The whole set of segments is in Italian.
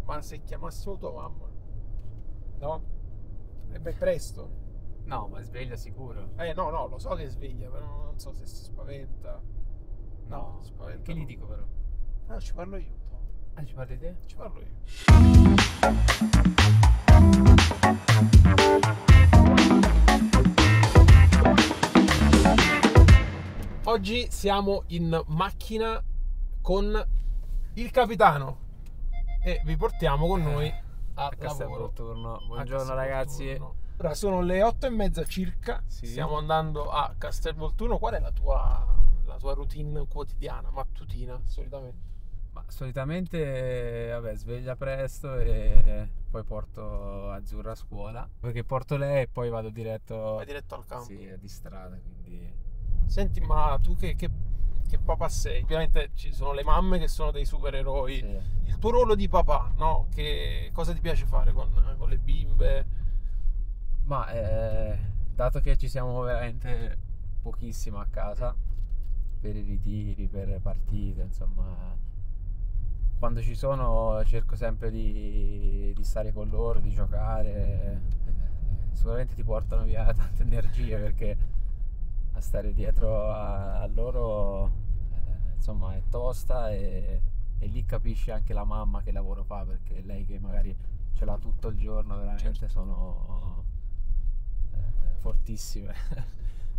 Ma se chiamassimo tua mamma? No? E beh, presto. No, ma sveglia sicuro. No, lo so che è sveglia, però non so se si spaventa. No, si spaventa. Che gli no. dico però? Ah, ci parlo io. Tom. Ah, ci parli te? Ci parlo io. Oggi siamo in macchina con il capitano e vi portiamo con noi a Castel lavoro. Volturno. A Buongiorno Castel ragazzi. Volturno. Ora sono le 8:30 circa. Sì. Stiamo andando a Castel Volturno. Qual è la tua routine quotidiana, mattutina, solitamente? Ma solitamente, vabbè, sveglia presto e poi porto Azzurra a scuola. Perché porto lei e poi vado diretto. Vai diretto al campo. Sì, è di strada, quindi. Senti, ma tu che papà sei? Ovviamente ci sono le mamme che sono dei supereroi. Sì. Il tuo ruolo di papà, no? Che cosa ti piace fare con le bimbe? Ma dato che ci siamo veramente pochissimo a casa per i ritiri, per partite, insomma, quando ci sono cerco sempre di stare con loro, di giocare. Sicuramente ti portano via tante energie perché a stare dietro a loro insomma è tosta e lì capisci anche la mamma che lavoro fa, perché lei che magari ce l'ha tutto il giorno veramente Certo. sono fortissime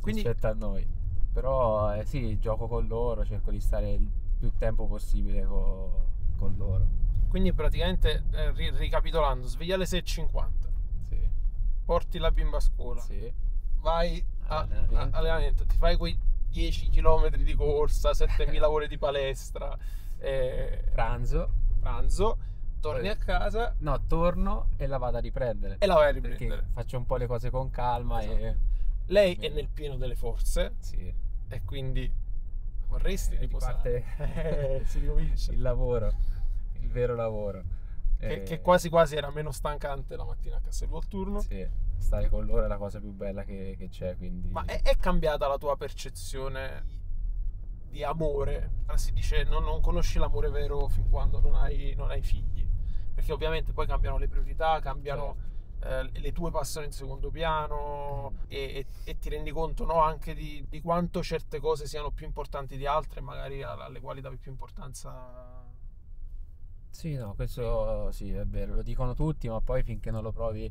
Quindi- rispetto a noi. Però sì, gioco con loro, cerco di stare il più tempo possibile con loro. Quindi praticamente, ricapitolando, sveglia alle 6:50, Sì, porti la bimba a scuola, sì. vai a Allenamento. allenamento, ti fai quei 10 km di corsa, 7.000 ore di palestra, Pranzo. pranzo, torni a casa No, torno e la vado a riprendere. e la vai a Perché riprendere. faccio un po' le cose con calma e Lei è nel pieno delle forze sì, e quindi vorresti riposare. riparte Si ricomincia. il lavoro, il vero lavoro. Che quasi quasi era meno stancante la mattina a Castel Volturno. Sì, stare con loro è la cosa più bella che c'è, quindi. Ma è cambiata la tua percezione di amore? Si dice non conosci l'amore vero fin quando non hai figli, perché ovviamente poi cambiano le priorità, cambiano le tue passioni in secondo piano e ti rendi conto, no, anche di quanto certe cose siano più importanti di altre, magari alle quali davi più importanza. Sì, no, questo sì, è vero, lo dicono tutti, ma poi finché non lo provi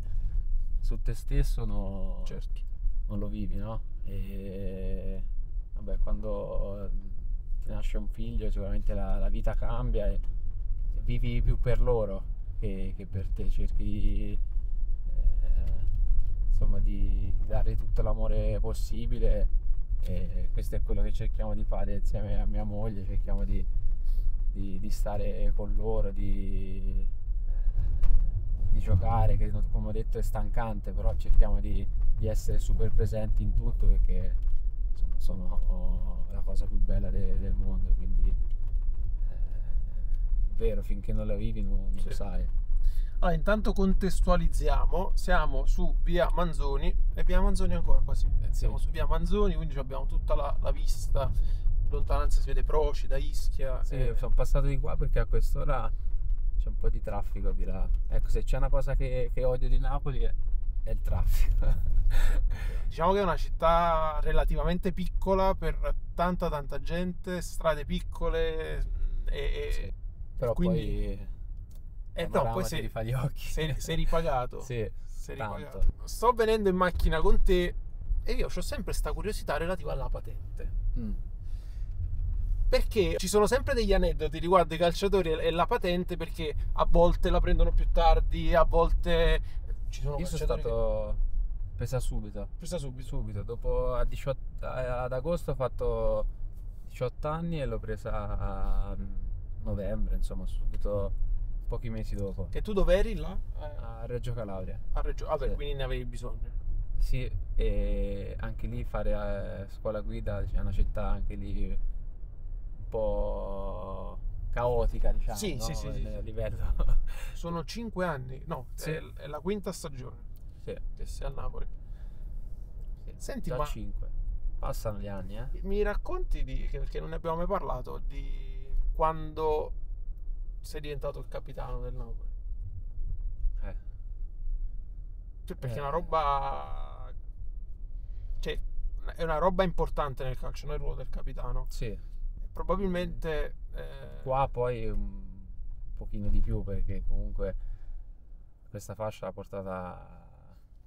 su te stesso Certo. non lo vivi, no? E vabbè, quando ti nasce un figlio sicuramente la vita cambia e vivi più per loro che per te, cerchi insomma di dare tutto l'amore possibile e questo è quello che cerchiamo di fare insieme a mia moglie, cerchiamo di stare con loro, di giocare, che come ho detto è stancante, però cerchiamo di essere super presenti in tutto perché insomma, sono la cosa più bella del mondo, quindi è vero, finché non la vivi non Sì. lo sai. Allora, intanto contestualizziamo, siamo su via Manzoni, e via Manzoni ancora quasi, siamo Sì. su via Manzoni, quindi abbiamo tutta la vista, in lontananza si vede Procida, Ischia. Sì, sono passato di qua perché a quest'ora c'è un po' di traffico di là. Ecco, se c'è una cosa che odio di Napoli è il traffico. Diciamo che è una città relativamente piccola per tanta gente, strade piccole Sì. Però quindi poi no, poi ti rifà gli occhi. sei ripagato. Sì, Sei tanto. ripagato. Sto venendo in macchina con te e io ho sempre questa curiosità relativa alla patente. Mm. Perché ci sono sempre degli aneddoti riguardo i calciatori e la patente, perché a volte la prendono più tardi, a volte ci sono Io sono calciatori stato presa subito. presa subito. Subito, dopo ad agosto ho fatto 18 anni e l'ho presa a novembre, insomma, subito pochi mesi dopo. E tu dove eri là? A Reggio Calabria. A Reggio. Vabbè, Sì. quindi ne avevi bisogno. Sì, e anche lì fare scuola guida, c'è una città anche lì un po' caotica, diciamo, Sì, no? sì, A livello. Sono 5 anni, no, Sì. è la quinta stagione Sì, che sei a Napoli. sì. Senti, Già ma 5. Passano gli anni, eh? mi racconti perché non ne abbiamo mai parlato, di quando sei diventato il capitano del Napoli? perché è una roba, cioè, è una roba importante nel calcio, no? Il ruolo del capitano. Sì. Probabilmente Qua poi un pochino di più, perché comunque questa fascia l'ha portata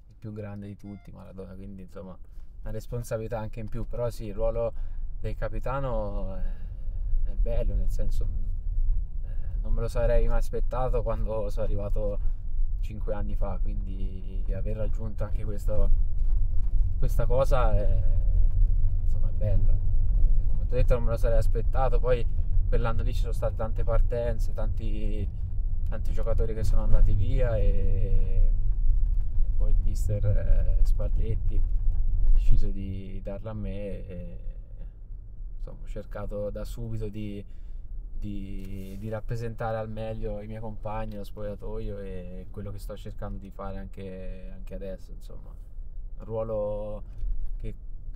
il più grande di tutti, Maradona, quindi insomma una responsabilità anche in più. Però sì, il ruolo del capitano è bello, nel senso non me lo sarei mai aspettato quando sono arrivato 5 anni fa, quindi aver raggiunto anche questa cosa insomma è bello. Come ti ho detto, non me lo sarei aspettato. Poi quell'anno lì ci sono state tante partenze, tanti giocatori che sono andati via, e poi il mister Spalletti ha deciso di darla a me, e insomma ho cercato da subito di rappresentare al meglio i miei compagni, lo spogliatoio, e quello che sto cercando di fare anche adesso. Insomma, un ruolo che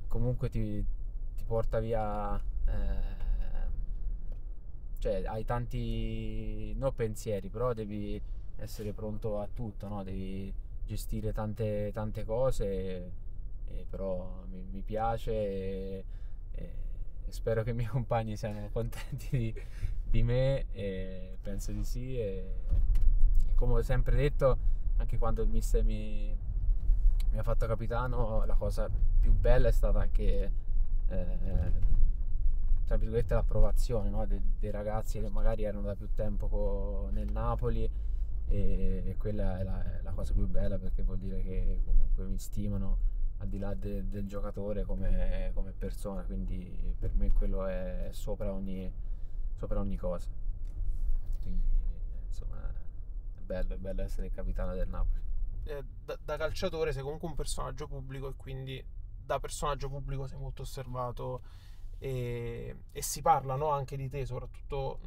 comunque ti porta via, cioè hai tanti, non pensieri, però devi essere pronto a tutto, no? Devi gestire tante cose, però mi piace, e spero che i miei compagni siano contenti di me, e penso di sì, e come ho sempre detto, anche quando il mister mi ha fatto capitano, la cosa più bella è stata anche tra virgolette l'approvazione, no? dei ragazzi che magari erano da più tempo nel Napoli, e quella è la cosa più bella, perché vuol dire che comunque mi stimano al di là del giocatore come persona, quindi per me quello è sopra ogni cosa. Quindi insomma è bello essere il capitano del Napoli. Da calciatore sei comunque un personaggio pubblico, e quindi da personaggio pubblico sei molto osservato, e si parla, no, anche di te, soprattutto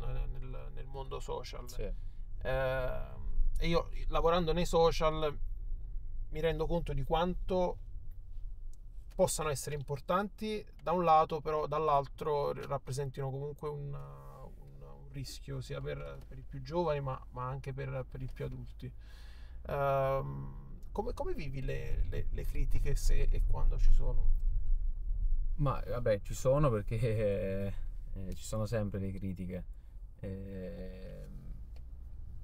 nel mondo social. Sì. E io, lavorando nei social, mi rendo conto di quanto possano essere importanti da un lato, però dall'altro rappresentino comunque un rischio sia per i più giovani, ma anche per i più adulti. Come vivi le critiche, se e quando ci sono? Ma vabbè, ci sono, perché ci sono sempre le critiche.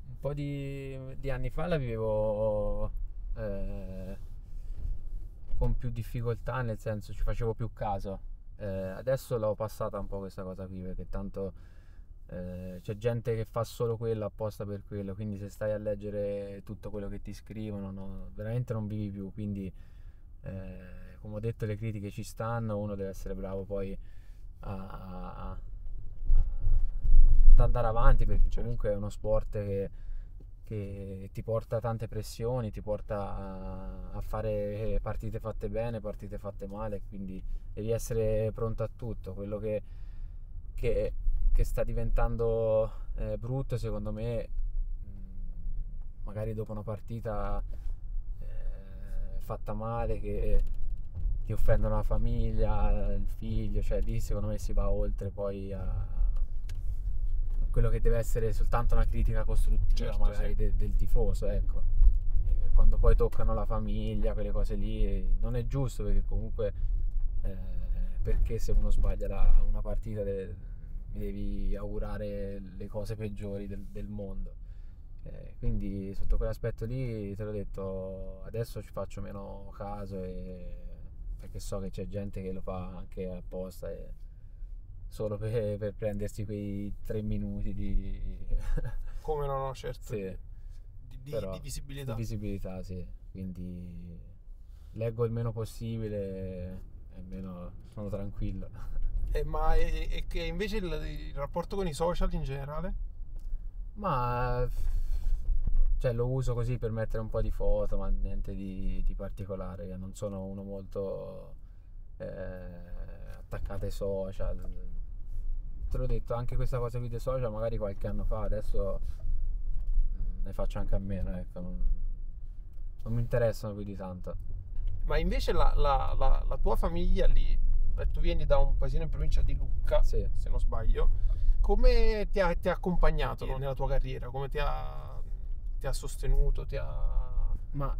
Un po' di anni fa la vivevo con più difficoltà, nel senso ci facevo più caso. Adesso l'ho passata un po' questa cosa qui, perché tanto c'è gente che fa solo quello apposta per quello, quindi se stai a leggere tutto quello che ti scrivono, no, veramente non vivi più. Quindi come ho detto, le critiche ci stanno, uno deve essere bravo poi ad andare avanti, perché comunque è uno sport che ti porta tante pressioni, ti porta a fare partite fatte bene, partite fatte male, quindi devi essere pronto a tutto. Quello che sta diventando brutto, secondo me, magari dopo una partita fatta male, che offendono la famiglia, il figlio, cioè lì secondo me si va oltre poi a quello che deve essere soltanto una critica costruttiva, certo, magari sì, del tifoso, ecco. E quando poi toccano la famiglia, quelle cose lì, non è giusto, perché comunque perché se uno sbaglia una partita mi devi augurare le cose peggiori del mondo. Quindi sotto quell'aspetto lì, te l'ho detto, adesso ci faccio meno caso, perché so che c'è gente che lo fa anche apposta, solo per prendersi quei 3 minuti di come no, certo, sì, di visibilità. Di visibilità, sì. Quindi leggo il meno possibile, e meno sono tranquillo. Ma che invece il rapporto con i social in generale? Ma cioè lo uso così per mettere un po' di foto, ma niente di particolare. Io non sono uno molto attaccato ai social. Te l'ho detto, anche questa cosa qui dei social magari qualche anno fa, adesso ne faccio anche a meno, ecco, non mi interessano più di tanto. Ma invece la tua famiglia lì, tu vieni da un paesino in provincia di Lucca, sì, se non sbaglio, come ti ha accompagnato, no, nella tua carriera? Come ti ha sostenuto? Ma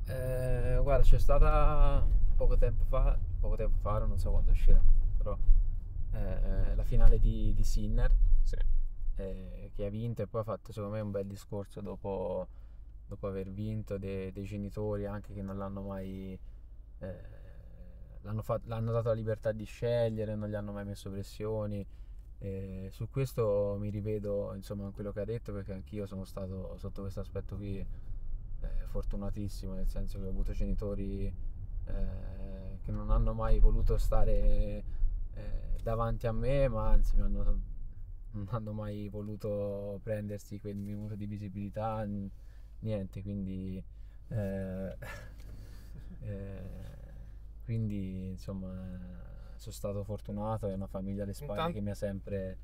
guarda, c'è stata poco tempo fa, non so quando uscirà, però la finale di Sinner, Sì. che ha vinto e poi ha fatto secondo me un bel discorso dopo aver vinto dei genitori anche che non l'hanno mai eh, l'hanno dato la libertà di scegliere, non gli hanno mai messo pressioni. Su questo mi rivedo insomma in quello che ha detto, perché anch'io sono stato sotto questo aspetto qui fortunatissimo, nel senso che ho avuto genitori che non hanno mai voluto stare davanti a me, ma anzi non hanno mai voluto prendersi quel minuto di visibilità, niente, quindi eh, eh, quindi insomma sono stato fortunato, è una famiglia alle spalle Intanto, che mi ha sempre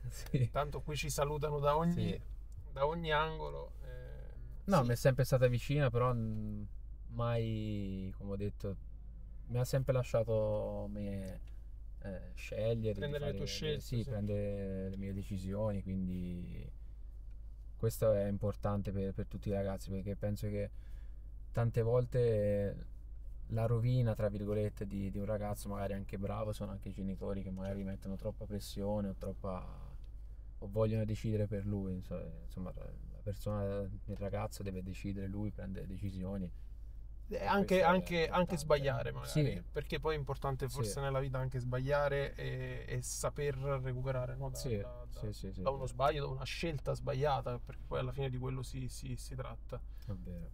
sì, intanto qui ci salutano sì. da ogni angolo. No, mi Sì, è sempre stata vicina, però mai, come ho detto, mi ha sempre lasciato me scegliere di prendere le tue fare scelte, sì, sì. prendere le mie decisioni, quindi questo è importante per tutti i ragazzi, perché penso che tante volte la rovina, tra virgolette, di un ragazzo magari anche bravo sono anche i genitori che magari Certo. mettono troppa pressione o vogliono decidere per lui. Insomma, la persona, il ragazzo deve decidere lui, prendere decisioni e Anche, questo è anche importante. sbagliare Sì, magari, perché poi è importante sì, forse nella vita anche sbagliare e saper recuperare, no? sì, sì, sì, sì, Da uno sbaglio, da una scelta sbagliata, perché poi alla fine di quello si tratta. è vero.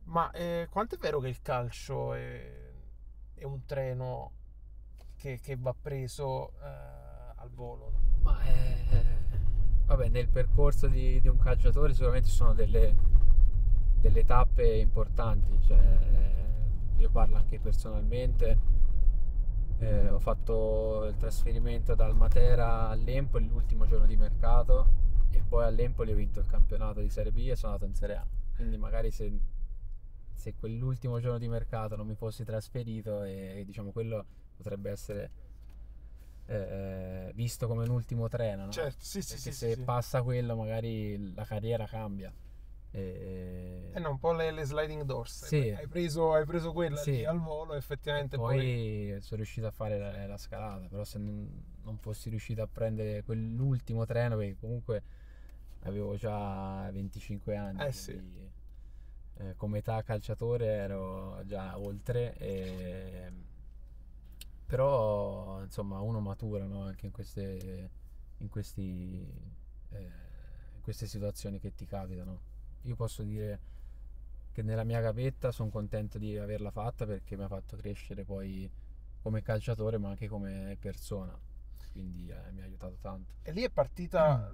Ma quanto è vero che il calcio è un treno che va preso al volo? Ma vabbè, nel percorso di un calciatore sicuramente ci sono delle tappe importanti, cioè, io parlo anche personalmente, ho fatto il trasferimento dal Matera all'Empoli l'ultimo giorno di mercato e poi all'Empoli ho vinto il campionato di Serie B e sono andato in Serie A, quindi magari se quell'ultimo giorno di mercato non mi fossi trasferito e diciamo quello potrebbe essere visto come un ultimo treno, no? Certo, sì, sì, Perché sì, sì, se sì. passa quello magari la carriera cambia. Eh no, un po' le sliding doors. Sì, Hai preso quella lì sì. al volo, E effettivamente poi. poi sono riuscito a fare la scalata, però se non fossi riuscito a prendere quell'ultimo treno, perché comunque avevo già 25 anni, Eh sì. quindi come età calciatore ero già oltre, però insomma uno matura, no? Anche in questi, eh, in queste situazioni che ti capitano. Io posso dire che nella mia gavetta sono contento di averla fatta perché mi ha fatto crescere poi come calciatore ma anche come persona, quindi mi ha aiutato tanto. E lì è partita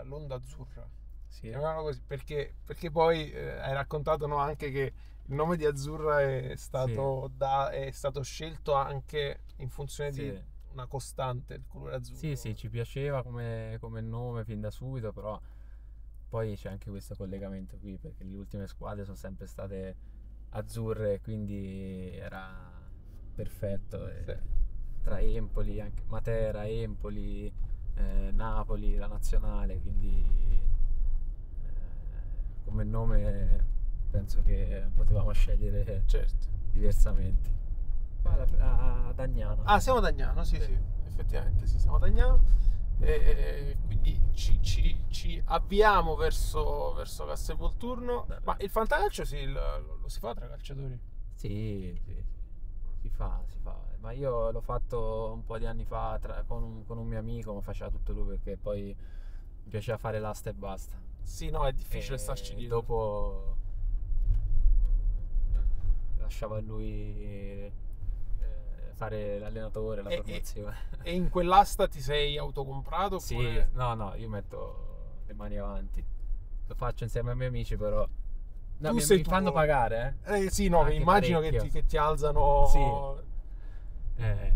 l'onda azzurra. Sì, Chiamiamola così, perché poi hai raccontato, no, anche che il nome di Azzurra sì, è stato scelto anche in funzione di sì. una costante, il colore Sì, azzurro. sì, ci piaceva come nome fin da subito, però poi c'è anche questo collegamento qui, perché le ultime squadre sono sempre state azzurre, quindi era perfetto. Sì. Tra Empoli, anche Matera, Empoli, Napoli, la nazionale, quindi come nome penso che potevamo scegliere Certo. diversamente. Ad Agnano. Ah, siamo ad Agnano, sì, Sì. sì, effettivamente, sì, siamo ad Agnano. E quindi ci avviamo verso Castelvolturno. Ma il fantacalcio lo si fa tra calciatori? Sì, sì, sì, si fa, si fa. Ma io l'ho fatto un po' di anni fa con un mio amico, ma faceva tutto lui perché poi mi piaceva fare l'asta e basta. Sì, no, è difficile starci E dietro. dopo lasciava a lui fare l'allenatore, la E, e- formazione. e in quell'asta ti sei autocomprato Sì, oppure. no, no, io metto le mani avanti. Lo faccio insieme ai miei amici, però. No, Tu sei mi tu. fanno pagare, Sì, no, anche immagino parecchio. che ti Sì, alzano. eh,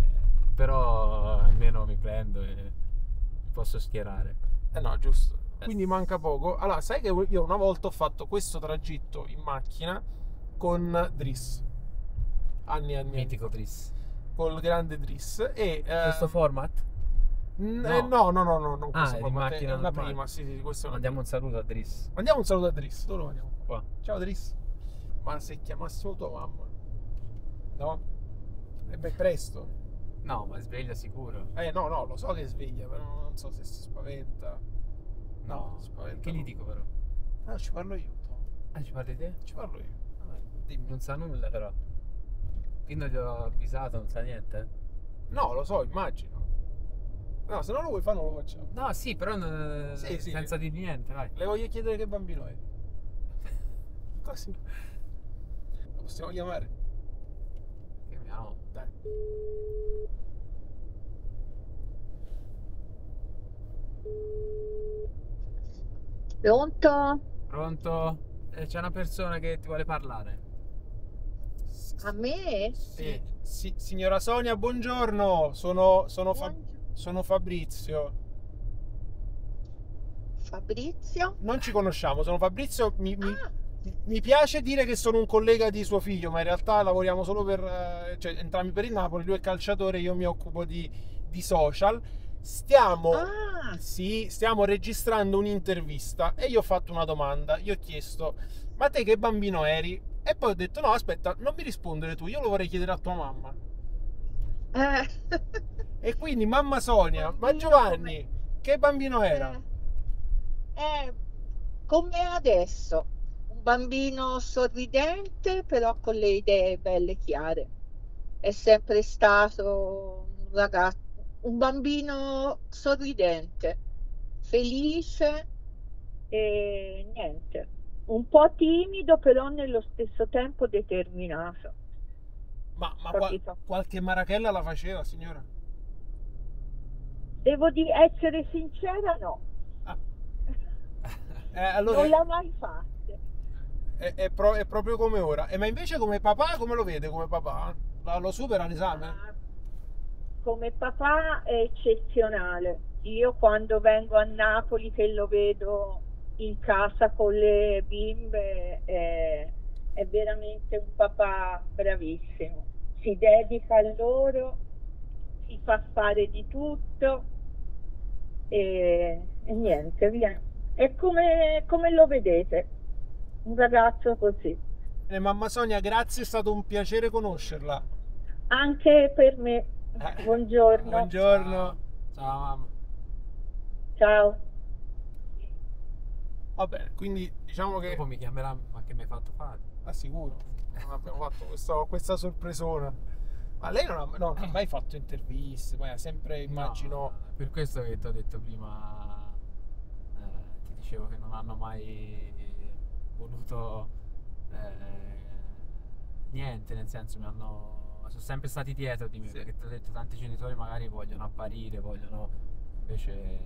però almeno mi prendo e mi posso schierare. Eh no, giusto. Eh, Quindi manca poco. Allora, sai che io una volta ho fatto questo tragitto in macchina con Driss. Anni e anni e anni Mitico fa. Tris. Col grande Driss. E. Questo format? No. No, no, no, no, non Ah, questo è di format. È macchina una normale. prima. Sì, sì, questa è una Mandiamo prima. un saluto a Driss. Mandiamo un saluto a Driss. Dove lo mandiamo? Qua. Ciao Driss. Ma se chiamassimo tua mamma? No? E beh, presto. No, ma sveglia sicuro. No, lo so che è sveglia, però non so se si spaventa. No, si spaventa. Che gli no. dico però? Ah, ci parlo io. Ah, ci parli te? Ci parlo io. Dimmi. Non sa nulla però. Io non gli ho avvisato, non sa niente. No, lo so, immagino. No, se non lo vuoi fare non lo facciamo. No, sì, però Sì. senza dire niente, vai. Le voglio chiedere che bambino è. Così. Lo possiamo chiamare? Chiamiamo. Dai. Pronto? Pronto? C'è una persona che ti vuole parlare. A me? Sì, signora Sonia, buongiorno. Sono Fabrizio. Fabrizio? Non ci conosciamo, sono Fabrizio. Ah, Mi piace dire che sono un collega di suo figlio, ma in realtà lavoriamo solo cioè entrambi per il Napoli. Lui è calciatore, io mi occupo di social. ah, Stiamo registrando un'intervista e io ho fatto una domanda. Io ho chiesto, ma te che bambino eri? E poi ho detto, no, aspetta, non mi rispondere tu, io lo vorrei chiedere a tua mamma. eh, E quindi, mamma Sonia, ma bambino Giovanni, che bambino era? eh, come adesso, un bambino sorridente, però con le idee belle chiare. È sempre stato un ragazzo, un bambino sorridente, felice e niente. Un po' timido, però nello stesso tempo determinato. Capito? Qualche marachella la faceva, signora? Devo essere sincera, no. Ah, Non allora l'ha mai fatta. è proprio come ora. Ma invece come papà, come lo vede come papà? Lo supera l'esame? Ma come papà è eccezionale. Io quando vengo a Napoli che lo vedo in casa con le bimbe è veramente un papà bravissimo. Si dedica a loro, si fa fare di tutto e niente, via. È come lo vedete, un ragazzo così. Mamma Sonia, grazie, è stato un piacere conoscerla. Anche per me. Buongiorno. Buongiorno. Ciao mamma. Ciao. Va bene, quindi diciamo che... Dopo mi chiamerà, ma che mi hai fatto fare? Sicuro, non abbiamo fatto questa sorpresona. Ma lei non ha mai fatto interviste, poi ha sempre, immagino... No, per questo che ti ho detto prima, ti dicevo che non hanno mai voluto niente, nel senso sono sempre stati dietro di me, Sì. perché ti ho detto tanti genitori magari vogliono apparire, invece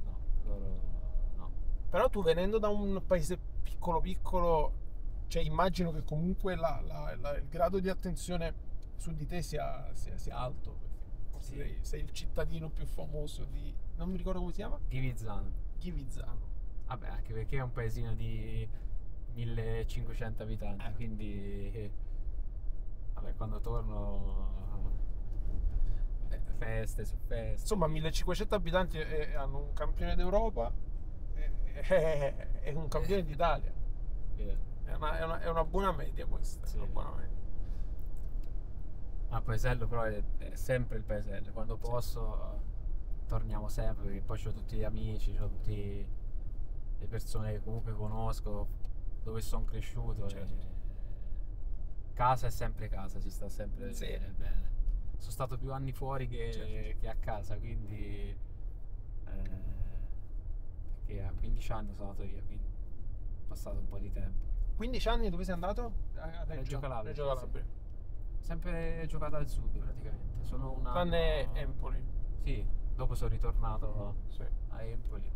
no, loro no. Però tu venendo da un paese piccolo, cioè immagino che comunque il grado di attenzione su di te sia alto, perché forse Sì. sei il cittadino più famoso di... non mi ricordo come si chiama? Ghivizzano. Ghivizzano. Vabbè, anche perché è un paesino di 1500 abitanti, quindi vabbè, quando torno feste su feste. Insomma, 1500 abitanti hanno un campione d'Europa e un campione d'Italia. È una buona media questa. Sì. È una buona media. Ma paesello però è sempre il paesello, quando posso torniamo sempre, perché poi ho tutti gli amici, ho tutte le persone che comunque conosco, dove sono cresciuto. Certo. E casa è sempre casa, si sta sempre Sì. bene. Sono stato più anni fuori Certo. che a casa, quindi perché a 15 anni sono andato via, quindi è passato un po' di tempo. 15 anni dove sei andato? A Reggio Calabria. Reggio Calabria. Sempre giocato al sud praticamente. Sono un anno... Tranne Empoli. Sì, dopo sono ritornato Sì. a Empoli.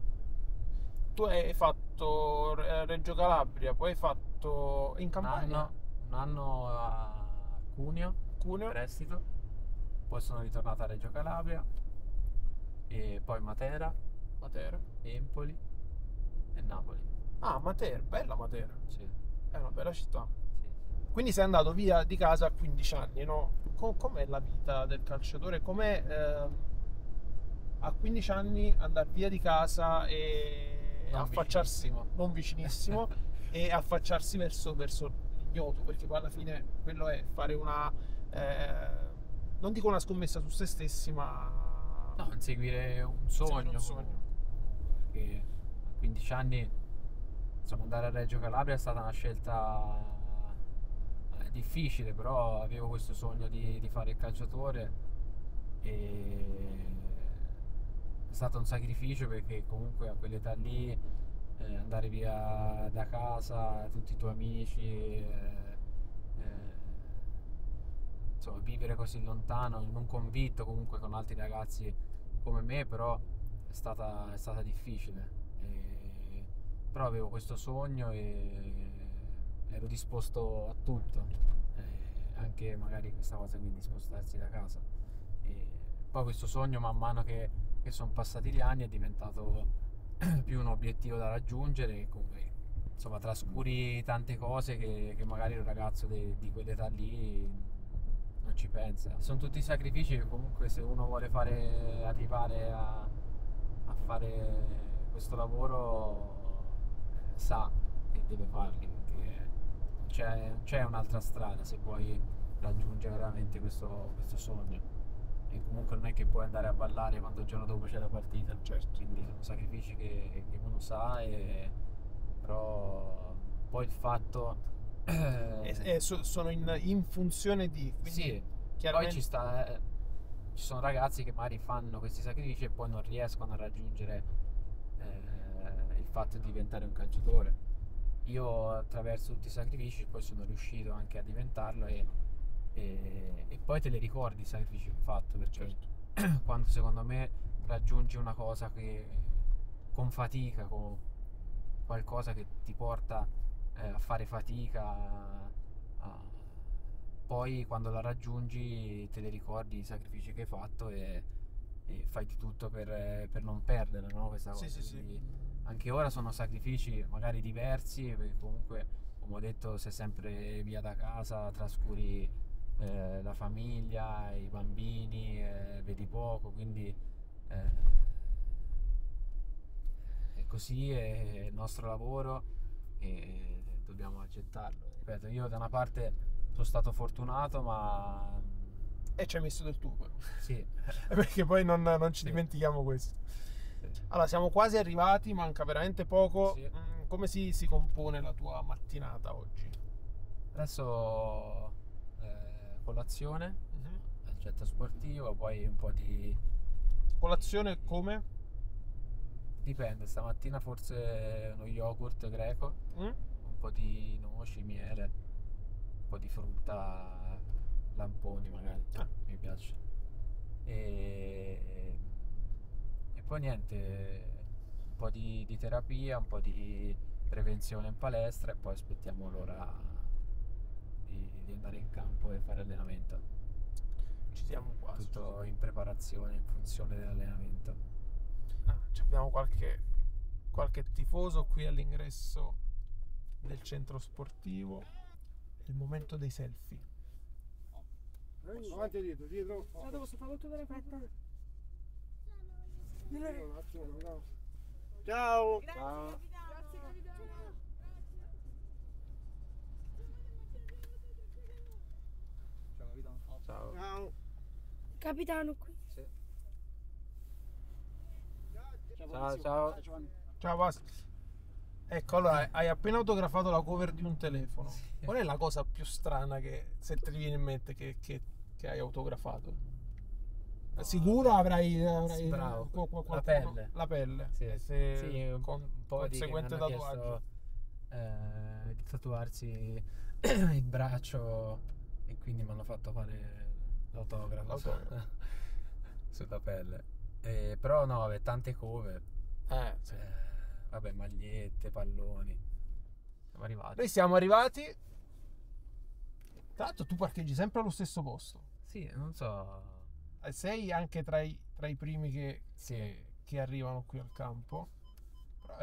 Tu hai fatto Reggio Calabria, poi hai fatto in Campania, Un anno a Cuneo, Cuneo. prestito. Poi sono ritornato a Reggio Calabria. E poi Matera, Matera. Empoli e Napoli. Ah, Matera, bella Matera. Sì. È una bella città. Sì. Quindi sei andato via di casa a 15 anni, no? Com'è la vita del calciatore? Com'è a 15 anni andare via di casa e Non affacciarsi, vicinissimo. non vicinissimo, e affacciarsi verso l'ignoto, perché poi alla fine quello è fare una non dico una scommessa su se stessi, ma No, inseguire un sogno. un sogno. Perché a 15 anni, insomma, andare a Reggio Calabria è stata una scelta difficile, però avevo questo sogno di fare il calciatore e è stato un sacrificio, perché comunque a quell'età lì andare via da casa, tutti i tuoi amici, insomma, vivere così lontano, non convinto comunque con altri ragazzi come me, però è stata difficile. Però avevo questo sogno e ero disposto a tutto, anche magari questa cosa, quindi spostarsi da casa. E poi questo sogno, man mano che sono passati gli anni, è diventato più un obiettivo da raggiungere, e come, insomma, trascuri tante cose che magari un ragazzo di quell'età lì non ci pensa. Sono tutti sacrifici che comunque, se uno vuole arrivare a fare questo lavoro, sa che deve farli, perché non c'è un'altra strada se vuoi raggiungere veramente questo sogno. E comunque non è che puoi andare a ballare quando il giorno dopo c'è la partita, Certo. quindi sono sacrifici che uno sa, però poi il fatto Sono in funzione di, quindi sì, poi chiaramente ci sono ragazzi che magari fanno questi sacrifici e poi non riescono a raggiungere il fatto di diventare un calciatore. Io, attraverso tutti i sacrifici, poi sono riuscito anche a diventarlo, e poi te le ricordi i sacrifici che hai fatto, perché quando, secondo me, raggiungi una cosa che con fatica, con qualcosa che ti porta a fare fatica, poi quando la raggiungi te le ricordi i sacrifici che hai fatto, e fai di tutto per non perderla, no? Questa cosa. Sì. Quindi anche ora sono sacrifici magari diversi, perché comunque, come ho detto, sei sempre via da casa, trascuri la famiglia, i bambini, vedi poco, quindi è così, è il nostro lavoro e dobbiamo accettarlo. Ripeto, io da una parte sono stato fortunato, ma e ci hai messo del tuo però. sì, Perché poi non ci Sì. dimentichiamo questo. Sì. Allora, siamo quasi arrivati, manca veramente poco. Sì. Come si compone la tua mattinata oggi? Adesso colazione al getto sportivo, poi un po' di... Colazione come? Dipende, stamattina forse uno yogurt greco, Mm? un po' di noci, miele, un po' di frutta, lamponi magari, Ah. mi piace. E poi niente, un po' di terapia, un po' di prevenzione in palestra, e poi aspettiamo l'ora di andare in campo e fare allenamento. Ci siamo quasi. Tutto in preparazione, in funzione dell'allenamento. Abbiamo qualche tifoso qui all'ingresso del centro sportivo. È il momento dei selfie. Avanti e dietro. Posso fare fotografia? Un attimo, no. Ciao! Ciao. Ciao. Ciao! Capitano qui. Sì. Ciao. Ciao. Ciao, Vas. Ecco, allora hai appena autografato la cover di un telefono. Qual è la cosa più strana che, se ti viene in mente, che hai autografato? Sicuro avrai Sì, bravo. qualcuno- La pelle. La pelle. Sì, Se- un con po' di che conseguente mi hanno tatuaggio. chiesto, di tatuarsi il braccio, e quindi mi hanno fatto fare l'autografo sulla pelle. Però no, vabbè, tante cover. Sì. Vabbè, magliette, palloni. Siamo arrivati. Noi siamo arrivati. Tra l'altro tu parcheggi sempre allo stesso posto. Sì, non so. Sei anche tra i primi che Sì, arrivano qui al campo.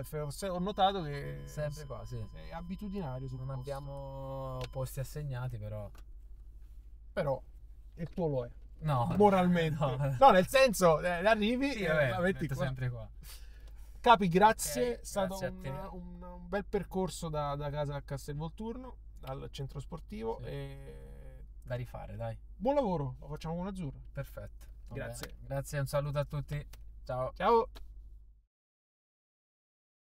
Però ho notato che sempre qua, sì. sei abitudinario sul Non posto. abbiamo posti assegnati, però. Però il tuo lo è. No, Moralmente. no. No, nel senso, arrivi Sì, e vabbè, la metti metto qua. sempre qua. Capi, grazie, Ok, è stato grazie a te. un bel percorso da casa a Castelvolturno, al centro sportivo, Sì. e Da rifare, dai. buon lavoro, lo facciamo con Azzurro. Perfetto. Va Grazie. bene. Grazie, un saluto a tutti. Ciao. Ciao!